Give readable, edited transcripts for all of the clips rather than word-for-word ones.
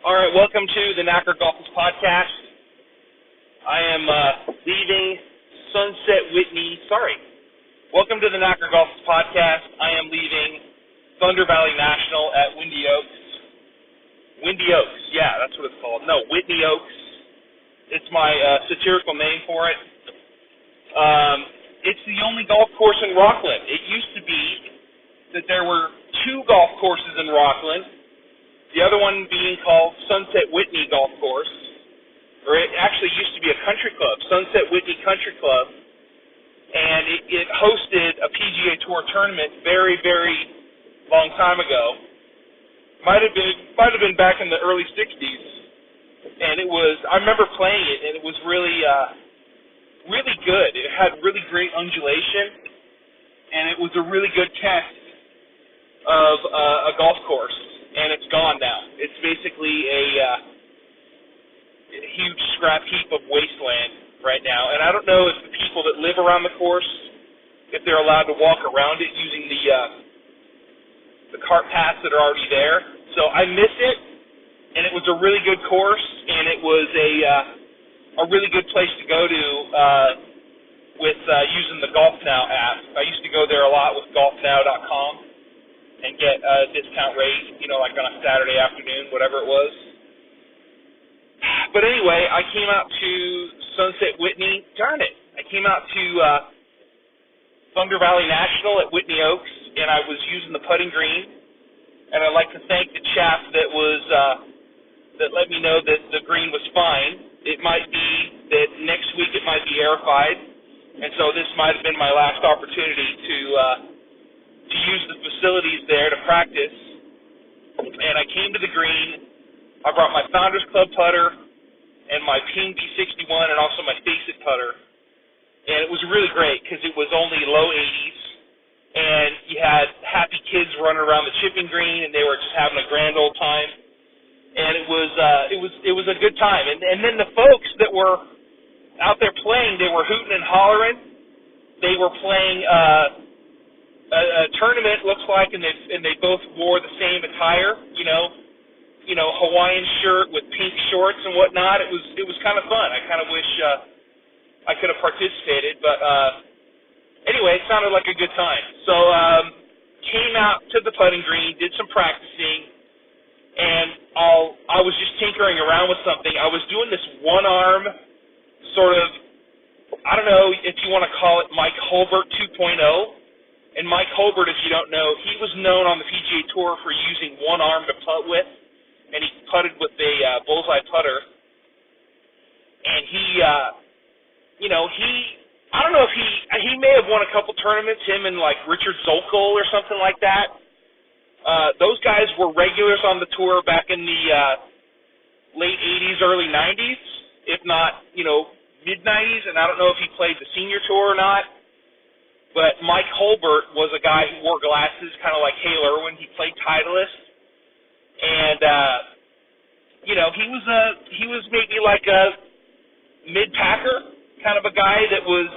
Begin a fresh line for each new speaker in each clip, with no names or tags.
All right, welcome to the Knacker Golfers Podcast. I am leaving Welcome to the Knacker Golfers Podcast. I am leaving Thunder Valley National at Windy Oaks. Windy Oaks, yeah, that's what it's called. No, Whitney Oaks. It's my satirical name for it. It's the only golf course in Rockland. It used to be that there were two golf courses in Rockland. The other one being called Sunset Whitney Golf Course, or it actually used to be a country club, Sunset Whitney Country Club, and it hosted a PGA Tour tournament very, very long time ago. Might have been back in the early '60s, and I remember playing it, and it was really, really good. It had really great undulation, and it was a really good test of a golf course. And it's gone now. It's basically a huge scrap heap of wasteland right now. And I don't know if the people that live around the course, if they're allowed to walk around it using the cart paths that are already there. So I miss it, and it was a really good course, and it was a really good place to go to with using the GolfNow app. I used to go there a lot with golfnow.com. and get a discount rate, like on a Saturday afternoon, whatever it was. But anyway, I came out to Sunset Whitney. Darn it. I came out to Thunder Valley National at Whitney Oaks, and I was using the putting green. And I'd like to thank the chap that that let me know that the green was fine. It might be that next week it might be airified, and so this might have been my last opportunity to use the facilities there to practice. And I came to the green. I brought my Founders Club putter and my Ping B61 and also my Face-It putter. And it was really great because it was only low 80s, and you had happy kids running around the chipping green, and they were just having a grand old time. And it was a good time. And then the folks that were out there playing, they were hooting and hollering. They were playing a tournament, looks like, and they both wore the same attire, Hawaiian shirt with pink shorts and whatnot. It was kind of fun. I kind of wish I could have participated, but anyway, it sounded like a good time. So came out to the putting green, did some practicing, and I was just tinkering around with something. I was doing this one arm sort of, I don't know if you want to call it Mike Holbert 2.0. And Mike Holbert, if you don't know, he was known on the PGA Tour for using one arm to putt with, and he putted with a bullseye putter. And I don't know if he may have won a couple tournaments, him and like Richard Zolkow or something like that. Those guys were regulars on the tour back in the late 80s, early 90s, if not, mid 90s, and I don't know if he played the senior tour or not. But Mike Holbert was a guy who wore glasses, kind of like Hale Irwin. He played Titleist, and he was maybe like a mid-packer, kind of a guy that was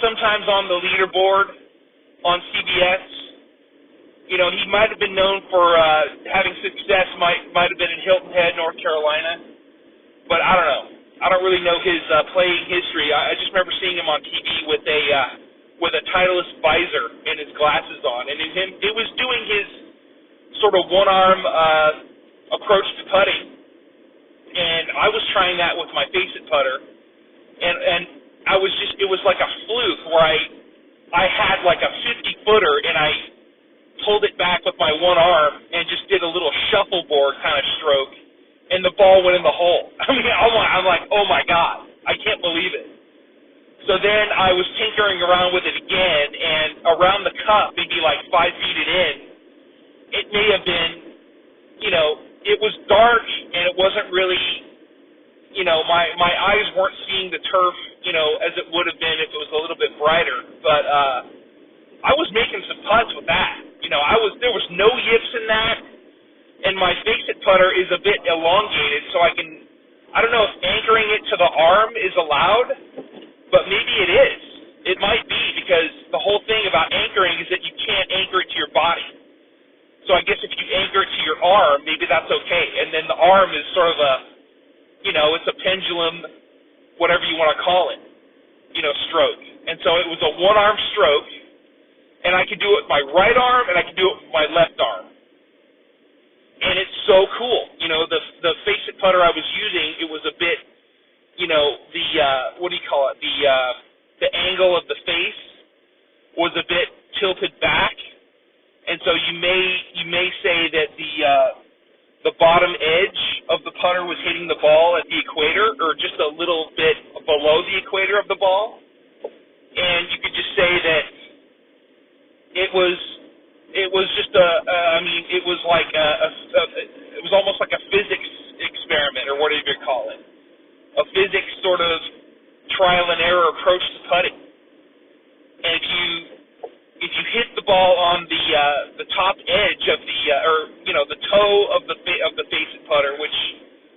sometimes on the leaderboard on CBS. He might have been known for having success. Might have been in Hilton Head, North Carolina, but I don't know. I don't really know his playing history. I just remember seeing him on TV with a Titleist visor and his glasses on, and it was doing his sort of one-arm approach to putting, and I was trying that with my Face-It putter, and it was like a fluke where I had like a 50-footer, and I pulled it back with my one arm and just did a little shuffleboard kind of stroke, and the ball went in the hole. I mean, I'm like, oh my God, I can't believe it. So then I was tinkering around with it again, and around the cup, maybe like 5 feet in, it may have been, it was dark, and it wasn't really, my eyes weren't seeing the turf, as it would have been if it was a little bit brighter. But I was making some putts with that. There was no yips in that. And my Face-It putter is a bit elongated, so I don't know if anchoring it to the arm is allowed, but maybe it is. It might be, because the whole thing about anchoring is that you can't anchor it to your body. So I guess if you anchor it to your arm, maybe that's okay. And then the arm is sort of a, it's a pendulum, whatever you want to call it, stroke. And so it was a one-arm stroke, and I could do it with my right arm, and I could do it with my left arm. And it's so cool. The face-it putter I was using, it was a bit, what do you call it? The angle of the face was a bit tilted back, and so you may say that the bottom edge of the putter was hitting the ball at the equator, or just a little bit below the equator of the ball, and you could just say that it was just it was like it was almost like a physics experiment, or whatever you call it, a physics sort of trial and error approach to putting. And if you hit the ball on the top edge of the toe of the face-it putter, which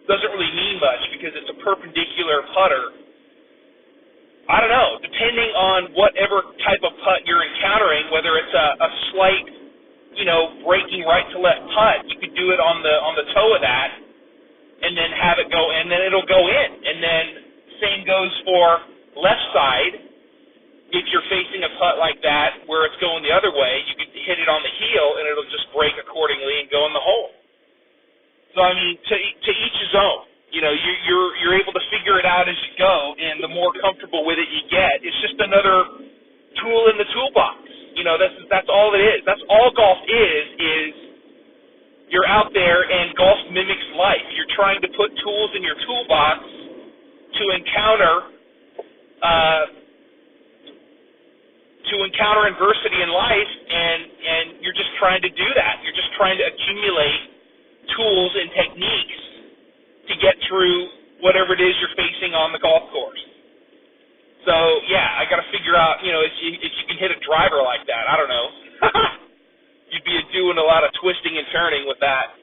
doesn't really mean much because it's a perpendicular putter, I don't know, depending on whatever type of putt you're encountering, whether it's a slight, breaking right to left putt, you could do it on the toe of that, and then have it go, and then it'll go in. And then same goes for left side. If you're facing a putt like that where it's going the other way, you could hit it on the heel, and it'll just break accordingly and go in the hole. So I mean, to each his own. You're able to figure it out as you go, and the more comfortable with it you get, it's just another tool in the toolbox. That's all it is. That's all golf is you're out there, and golf mimics life. You're trying to put tools in your toolbox to encounter adversity in life, and you're just trying to do that. You're just trying to accumulate tools and techniques to get through whatever it is you're facing on the golf course. So, yeah, I got to figure out, if you can hit a driver like that. I don't know. You'd be doing a lot of twisting and turning with that.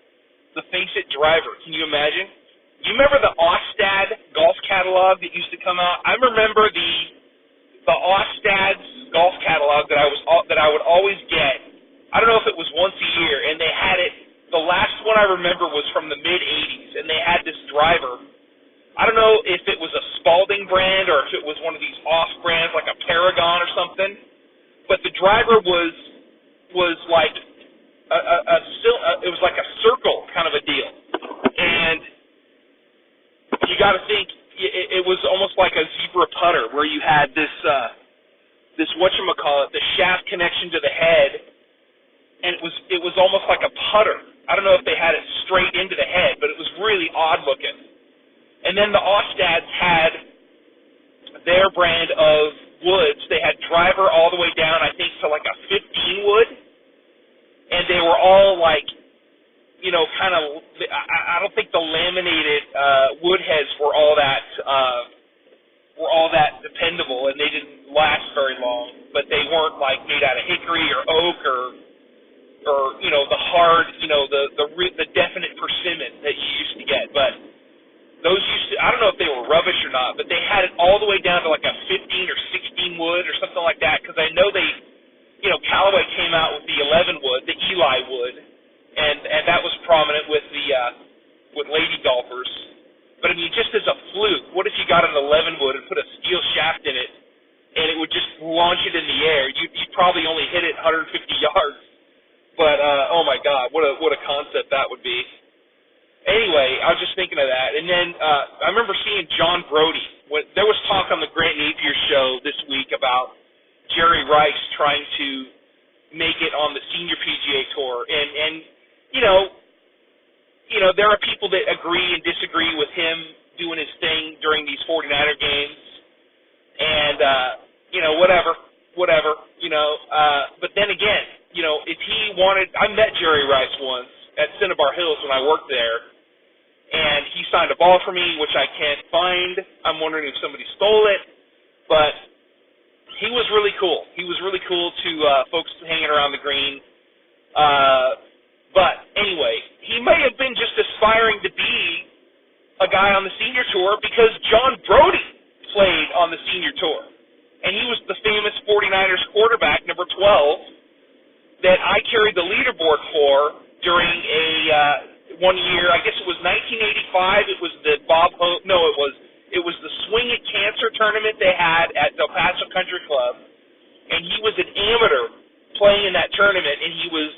The face-it driver, can you imagine? You remember the Ostad golf catalog that used to come out? I remember the Ostad's golf catalog that I would always get. I don't know if it was once a year, and they had it. The last one I remember was from the mid-'80s, and they had this driver. I don't know if it was a Spalding brand or if it was one of these off brands like a Paragon or something, but the driver was like it was like a circle kind of a deal, and you got to think it was almost like a zebra putter where you had this whatchamacallit, the shaft connection to the head, and it was almost like a putter. I don't know if they had it straight into the head, but it was really odd looking. And then the Ostads had their brand of woods. They had driver all the way down, I think, to like a 15 wood. And they were all like, kind of, I don't think the laminated wood heads were all that dependable, and they didn't last very long. But they weren't like made out of hickory or oak or the hard, the definite persimmon that you used to get. But those I don't know if they were rubbish or not, but they had it all the way down to like a 15 or 16 wood or something like that, because I know Callaway came out with the 11 wood, the Eli wood, and that was prominent with with lady golfers. But I mean, just as a fluke, what if you got an 11 wood and put a steel shaft in it, and it would just launch it in the air? You'd probably only hit it 150 yards. But oh my God, what a concept that would be. Anyway, I was just thinking of that. And then I remember seeing John Brody. There was talk on the Grant Napier show this week about Jerry Rice trying to make it on the senior PGA Tour. And there are people that agree and disagree with him doing his thing during these 49er games. And, whatever. But then again, if he wanted, I met Jerry Rice once at Cinnabar Hills when I worked there, and he signed a ball for me, which I can't find. I'm wondering if somebody stole it, but he was really cool. He was really cool to folks hanging around the green. But anyway, he may have been just aspiring to be a guy on the senior tour because John Brody played on the senior tour, and he was the famous 49ers quarterback, number 12, that I carried the leaderboard for during a one year. I guess it was 1985. It was the it was the Swing It Cancer tournament they had at Del Paso Country Club, and he was an amateur playing in that tournament, and he was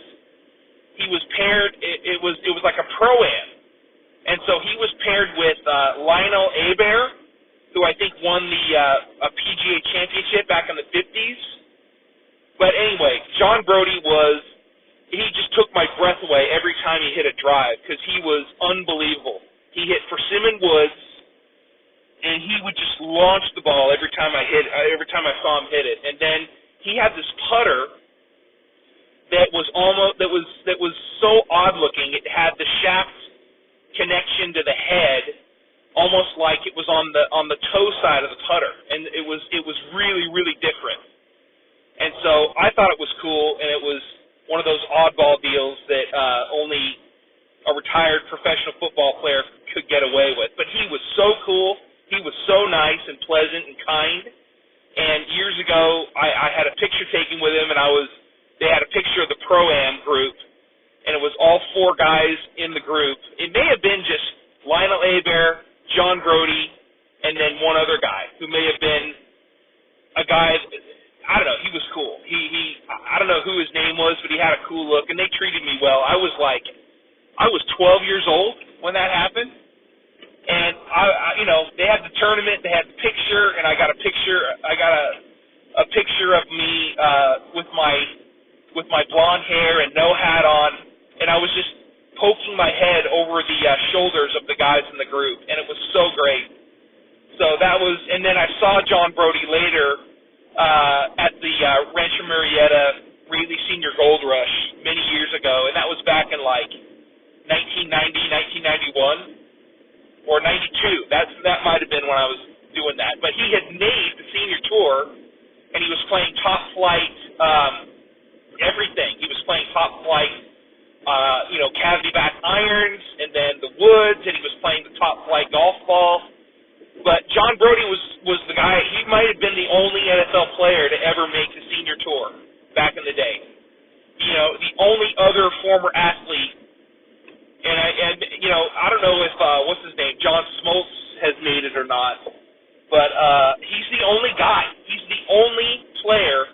paired. It was like a pro-am, and so he was paired with Lionel Hebert, who I think won the a PGA championship back in the 50s. But anyway, John Brody he just took my breath away every time he hit a drive because he was unbelievable. He hit Persimmon Woods, and he would just launch the ball every time I saw him hit it. And then he had this putter that was so odd looking. It had the shaft connection to the head, almost like it was on the toe side of the putter, and it was really, really different. And so I thought it was cool, and it was one of those oddball deals that only a retired professional football player could get away with. But he was so cool. He was so nice and pleasant and kind. And years ago, I had a picture taken with him, and they had a picture of the Pro-Am group, and it was all four guys in the group. It may have been just Lionel Hebert, John Brody, and then one other guy who may have been a guy. I don't know. He was cool. I don't know who his name was, but he had a cool look, and they treated me well. I was 12 years old when that happened, and they had the tournament, they had the picture, and I got a picture. I got a picture of me with my blonde hair and no hat on, and I was just poking my head over the shoulders of the guys in the group, and it was so great. So that was, and then I saw John Brody later at the Rancho Murrieta Raleigh Senior Gold Rush many years ago, and that was back in like 1990, 1991, or 92. That might have been when I was doing that. But he had made the senior tour, and he was playing top flight everything. He was playing top flight, cavity back irons, and then the woods, and he was playing the top flight golf ball. But John Brody was the guy. He might have been the only NFL player to ever make the senior tour back in the day. The only other former athlete, and I don't know if what's his name, John Smoltz, has made it or not, but he's the only guy. He's the only player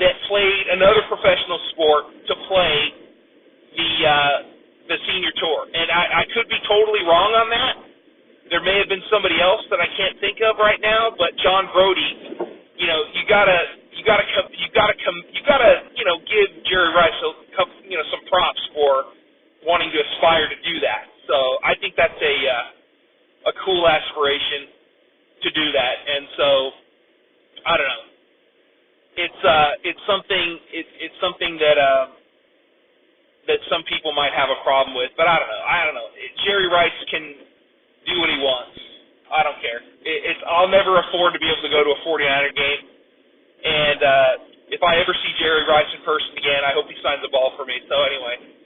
that played another professional sport to play the senior tour. And I could be totally wrong on that. There may have been somebody else that I can't think of right now, but John Brody, you gotta give Jerry Rice some props for wanting to aspire to do that. So I think that's a cool aspiration to do that. And so I don't know. It's something that some people might have a problem with, but I don't know. Jerry Rice can do what he wants. I don't care. I'll never afford to be able to go to a 49er game. And if I ever see Jerry Rice in person again, I hope he signs the ball for me. So anyway.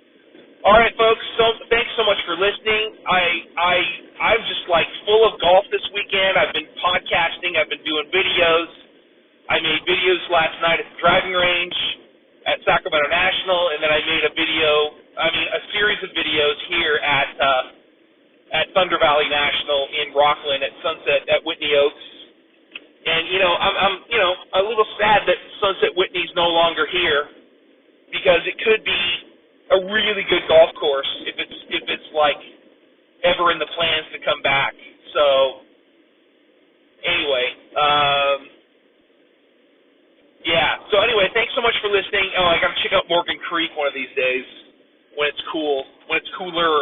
All right, folks. So thanks so much for listening. I'm just like full of golf this weekend. I've been podcasting. I've been doing videos. I made videos last night at the driving range at Sacramento National, and then I made a series of videos here at Thunder Valley National in Rockland at Sunset at Whitney Oaks. And I'm a little sad that Sunset Whitney's no longer here, because it could be a really good golf course if it's like ever in the plans to come back. So anyway, So anyway, thanks so much for listening. Oh, I got to check out Morgan Creek one of these days when it's cooler.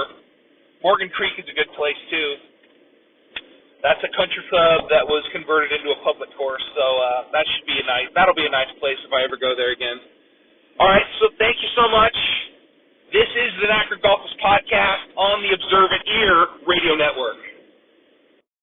Morgan Creek is a good place too. That's a country club that was converted into a public course, so that'll be a nice place if I ever go there again. All right, so thank you so much. This is the Knackered Golfers Podcast on the Observant Ear Radio Network.